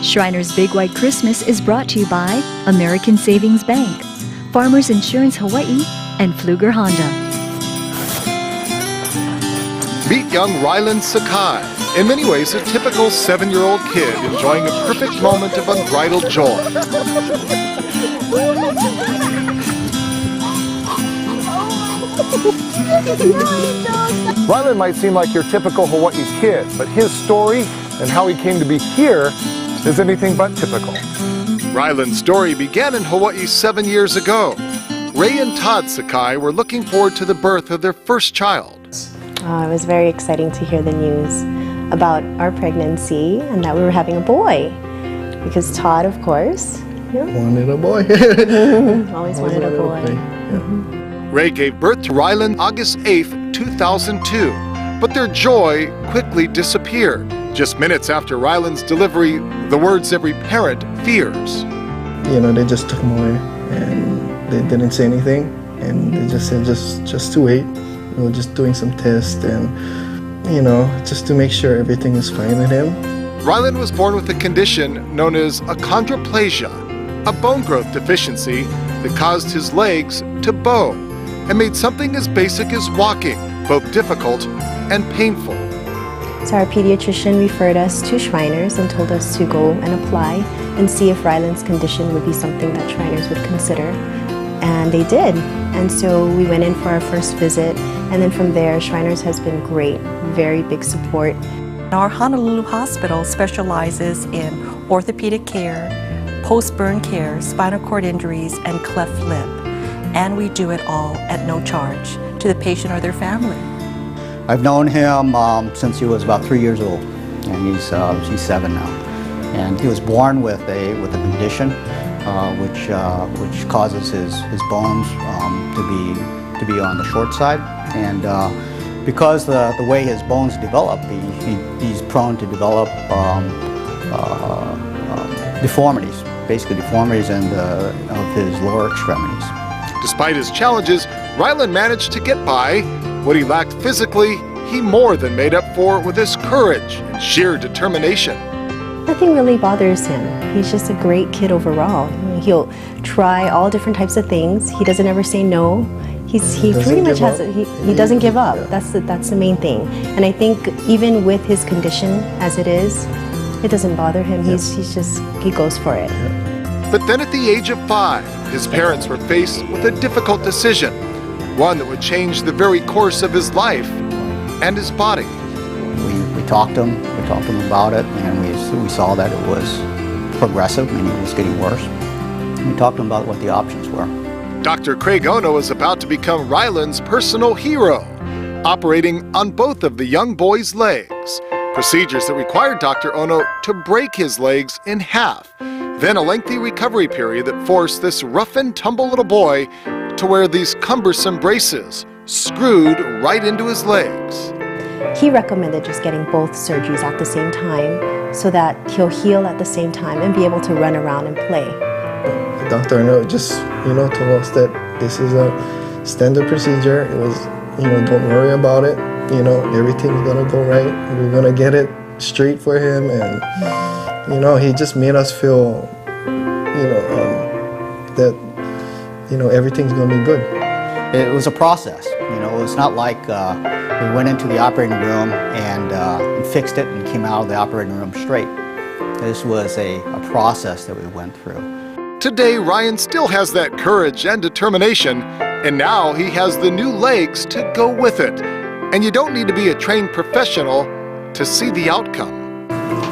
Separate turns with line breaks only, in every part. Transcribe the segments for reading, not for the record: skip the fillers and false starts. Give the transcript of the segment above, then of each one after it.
Shriner's Big White Christmas is brought to you by American Savings Bank, Farmers Insurance Hawaii, and Pfluger Honda.
Meet young Ryland Sakai, in many ways a typical 7-year-old kid enjoying a perfect moment of unbridled joy.
Ryland might seem like your typical Hawaii kid, but his story and how he came to be here is anything but typical.
Ryland's story began in Hawaii 7 years ago. Ray and Todd Sakai were looking forward to the birth of their first child.
It was very exciting to hear the news about our pregnancy and that we were having a boy. Because Todd, of course,
wanted a boy.
always wanted a boy.
Ray gave birth to Ryland August 8th, 2002, but their joy quickly disappeared. Just minutes after Ryland's delivery, the words every parent fears.
They just took him away and they didn't say anything, and they just said just to wait. We were just doing some tests and, just to make sure everything is fine with him.
Ryland was born with a condition known as achondroplasia, a bone growth deficiency that caused his legs to bow and made something as basic as walking both difficult and painful.
So our pediatrician referred us to Shriner's and told us to go and apply and see if Ryland's condition would be something that Shriner's would consider. And they did. And so we went in for our first visit, and then from there, Shriner's has been great, very big support.
Our Honolulu hospital specializes in orthopedic care, post-burn care, spinal cord injuries, and cleft lip. And we do it all at no charge to the patient or their family.
I've known him since he was about 3 years old, and he's 7 now. And he was born with a condition which causes his bones to be on the short side, and because the way his bones develop, he's prone to develop deformities, basically deformities of his lower extremities.
Despite his challenges, Ryland managed to get by. What he lacked physically, he more than made up for with his courage and sheer determination.
Nothing really bothers him. He's just a great kid overall. He'll try all different types of things. He doesn't ever say no. He pretty much has it. He doesn't give up. That's the main thing. And I think even with his condition as it is, it doesn't bother him. He goes for it.
But then at the age of 5, his parents were faced with a difficult decision, one that would change the very course of his life and his body.
We talked to him about it, and we saw that it was progressive and it was getting worse. We talked to him about what the options were.
Dr. Craig Ono is about to become Ryland's personal hero, operating on both of the young boy's legs. Procedures that required Dr. Ono to break his legs in half. Then a lengthy recovery period that forced this rough and tumble little boy to wear these cumbersome braces, screwed right into his legs.
He recommended just getting both surgeries at the same time so that he'll heal at the same time and be able to run around and play.
Dr. Arno just, told us that this is a standard procedure. It was, don't worry about it. Everything's gonna go right. We're gonna get it straight for him, and he just made us feel, that, everything's gonna be good.
It was a process. It's not like we went into the operating room and fixed it and came out of the operating room straight. This was a process that we went through.
Today, Ryan still has that courage and determination, and now he has the new legs to go with it. And you don't need to be a trained professional to see the outcome.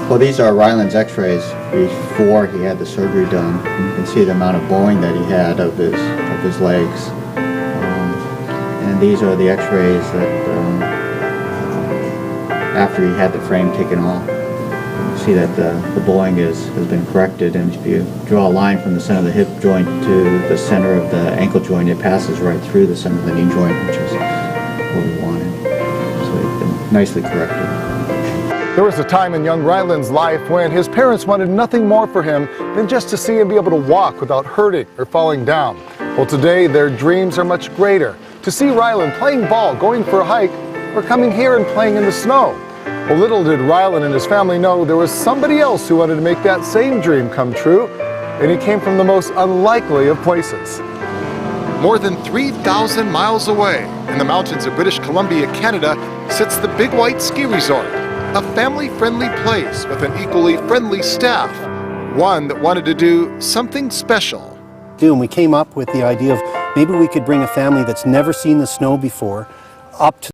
Well, these are Ryland's x-rays before he had the surgery done. You can see the amount of bowing that he had of his legs. And these are the x-rays that after he had the frame taken off. You see that the bowing has been corrected, and if you draw a line from the center of the hip joint to the center of the ankle joint, it passes right through the center of the knee joint, which is what we wanted. So it's been nicely corrected.
There was a time in young Ryland's life when his parents wanted nothing more for him than just to see him be able to walk without hurting or falling down. Well, today their dreams are much greater. To see Ryland playing ball, going for a hike, or coming here and playing in the snow. Well, little did Ryland and his family know there was somebody else who wanted to make that same dream come true, and he came from the most unlikely of places.
More than 3,000 miles away, in the mountains of British Columbia, Canada, sits the Big White Ski Resort, a family-friendly place with an equally friendly staff, one that wanted to do something special.
And we came up with the idea of maybe we could bring a family that's never seen the snow before up to